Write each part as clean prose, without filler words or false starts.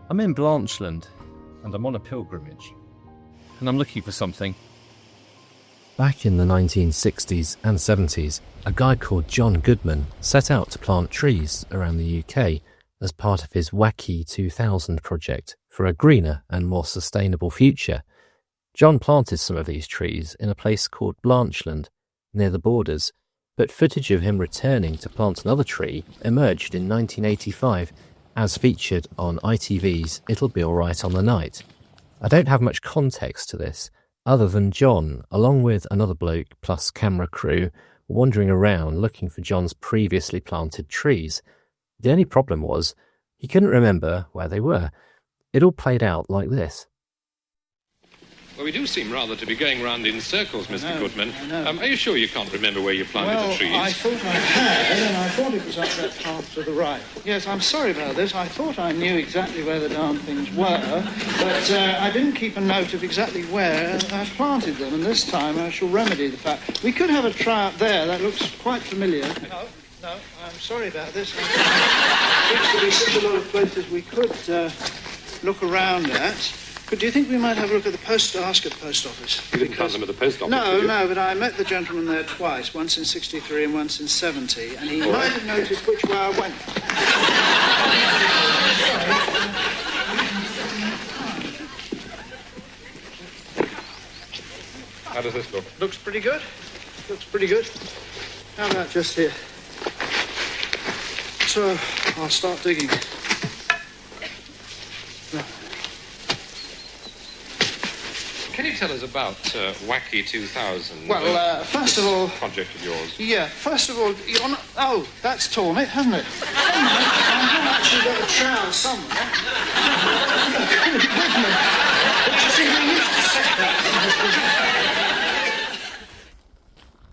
I'm in Blanchland, and I'm on a pilgrimage, and I'm looking for something. Back in the 1960s and 70s, a guy called John Goodman set out to plant trees around the UK as part of his WACY 2000 project for a greener and more sustainable future. John planted some of these trees in a place called Blanchland, near the borders, but footage of him returning to plant another tree emerged in 1985, as featured on ITV's It'll Be Alright on the Night. I don't have much context to this, other than John, along with another bloke plus camera crew, wandering around looking for John's previously planted trees. The only problem was, he couldn't remember where they were. It all played out like this. Well, we do seem rather to be going round in circles, Mr. Goodman. Are you sure you can't remember where you planted the trees? Well, I thought I had, and I thought it was up that path to the right. Yes, I'm sorry about this. I thought I knew exactly where the darn things were, but I didn't keep a note of exactly where I planted them, and this time I shall remedy the fact. We could have a try up there. That looks quite familiar. No, I'm sorry about this. There seems to be such a lot of places we could look around at. But do you think we might have a look at the ask at the post office? You didn't find them at the post office, No, but I met the gentleman there twice, once in 63 and once in 70, and he might have noticed which way I went. How does this look? Looks pretty good. How about just here? So, I'll start digging. Can you tell us about WACY 2000? Well, first of all... project of yours. Yeah, first of all, you're not... Oh, that's torn it, hasn't it? I have actually got a trowel somewhere. But you see, we used to set that.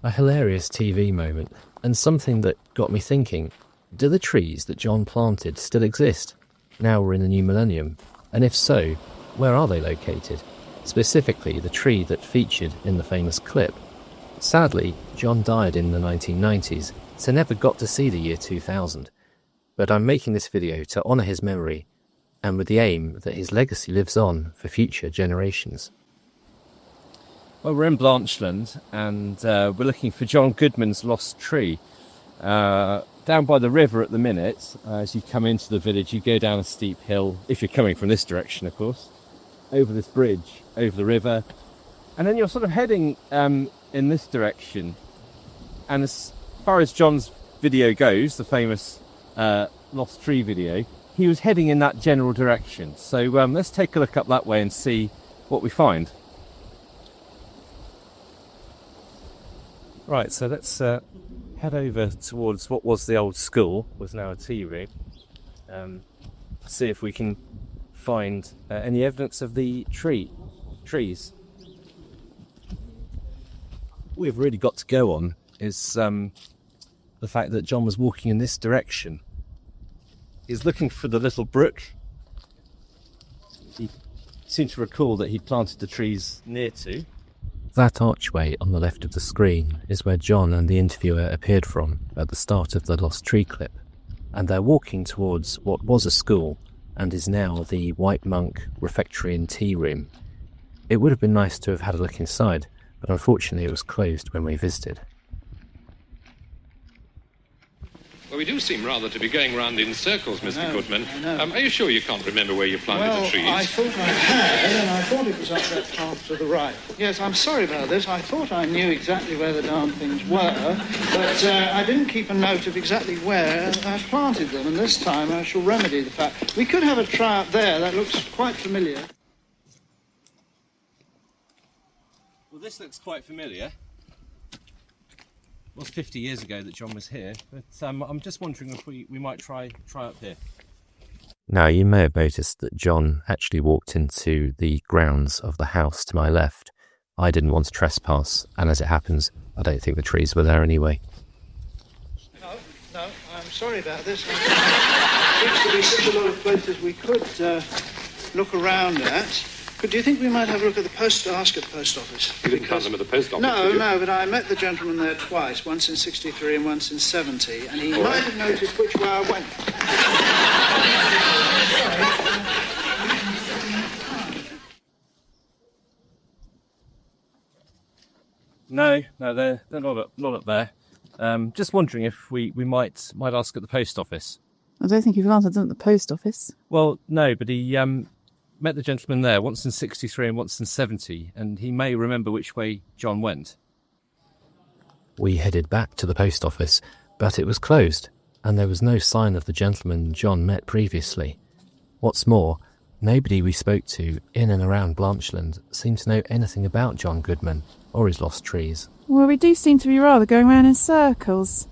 A hilarious TV moment, and something that got me thinking, do the trees that John planted still exist? Now we're in the new millennium, and if so, where are they located? Specifically the tree that featured in the famous clip. Sadly, John died in the 1990s, so never got to see the year 2000. But I'm making this video to honour his memory, and with the aim that his legacy lives on for future generations. Well, we're in Blanchland, and we're looking for John Goodman's lost tree. Down by the river at the minute, as you come into the village, you go down a steep hill, if you're coming from this direction, of course, over this bridge, over the river, and then you're sort of heading in this direction. And as far as John's video goes, the famous lost tree video, he was heading in that general direction. So let's take a look up that way and see what we find. Right, so let's head over towards what was the old school, was now a tea room. See if we can find any evidence of the trees. What we've really got to go on is the fact that John was walking in this direction. He's looking for the little brook. He seemed to recall that he planted the trees near to. That archway on the left of the screen is where John and the interviewer appeared from at the start of the lost tree clip, and they're walking towards what was a school and is now the White Monk Refectory and Tea Room. It would have been nice to have had a look inside, but unfortunately it was closed when we visited. Well, we do seem rather to be going round in circles, Mr. Goodman. Are you sure you can't remember where you planted the trees? Well, I thought I had, and I thought it was up that path to the right. Yes, I'm sorry about this. I thought I knew exactly where the darn things were, but I didn't keep a note of exactly where I planted them, and this time I shall remedy the fact. We could have a try up there. That looks quite familiar. Well, this looks quite familiar. It was 50 years ago that John was here, but I'm just wondering if we might try up here. Now, you may have noticed that John actually walked into the grounds of the house to my left. I didn't want to trespass, and as it happens, I don't think the trees were there anyway. No, I'm sorry about this. There seems to be such a lot of places we could look around at. But do you think we might have a look at the ask at the post office? You didn't find them at the post office, No, but I met the gentleman there twice, once in 63 and once in 70, and he might have noticed which way I went. No, they're not up there. Just wondering if we might ask at the post office. I don't think he planted them at the post office. Well, no, but he met the gentleman there once in 63 and once in 70, and he may remember which way John went. We headed back to the post office, but it was closed, and there was no sign of the gentleman John met previously. What's more, nobody we spoke to in and around Blanchland seemed to know anything about John Goodman or his lost trees. Well, we do seem to be rather going round in circles.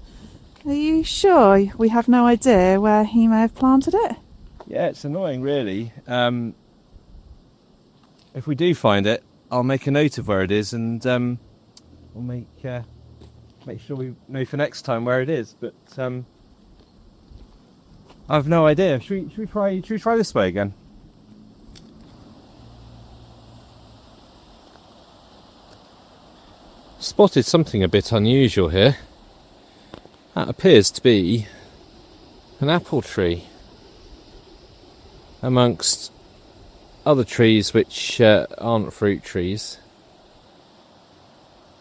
Are you sure we have no idea where he may have planted it? Yeah, it's annoying, really. If we do find it, I'll make a note of where it is, and we'll make sure we know for next time where it is. But I've no idea. Should we try this way again? Spotted something a bit unusual here. That appears to be an apple tree amongst other trees which aren't fruit trees.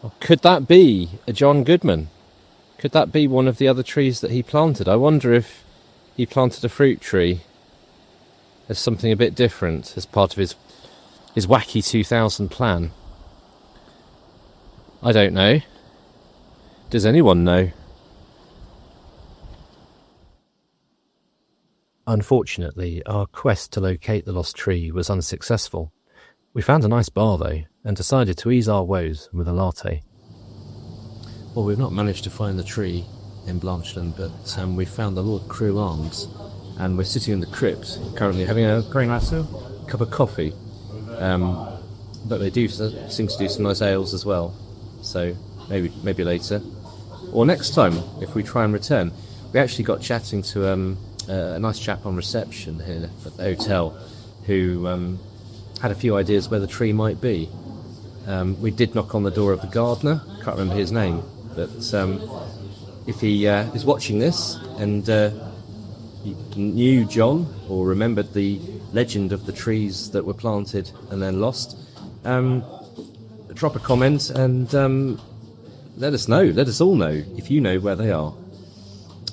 Or could that be a John Goodman? Could that be one of the other trees that he planted? I wonder if he planted a fruit tree as something a bit different as part of his wacky 2000 plan. I don't know. Does anyone know? Unfortunately, our quest to locate the lost tree was unsuccessful. We found a nice bar though, and decided to ease our woes with a latte. Well, we've not managed to find the tree in Blanchland, but we found the Lord Crewe Arms, and we're sitting in the crypt, currently having a very nice cup of coffee. But they do seem to do some nice ales as well, so maybe later. Or next time, if we try and return. We actually got chatting to a nice chap on reception here at the hotel who had a few ideas where the tree might be. We did knock on the door of the gardener, can't remember his name, but if he is watching this and he knew John or remembered the legend of the trees that were planted and then lost, drop a comment and let us know, let us all know if you know where they are.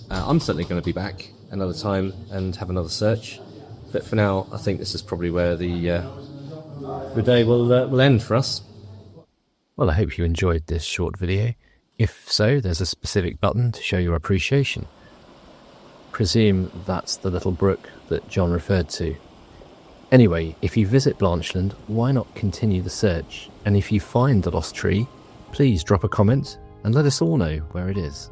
I'm certainly going to be back another time and have another search, but for now I think this is probably where the day will end for us. Well, I hope you enjoyed this short video. If so, there's a specific button to show your appreciation. Presume that's the little brook that John referred to. Anyway, if you visit Blanchland, why not continue the search? And if you find the lost tree, please drop a comment and let us all know where it is.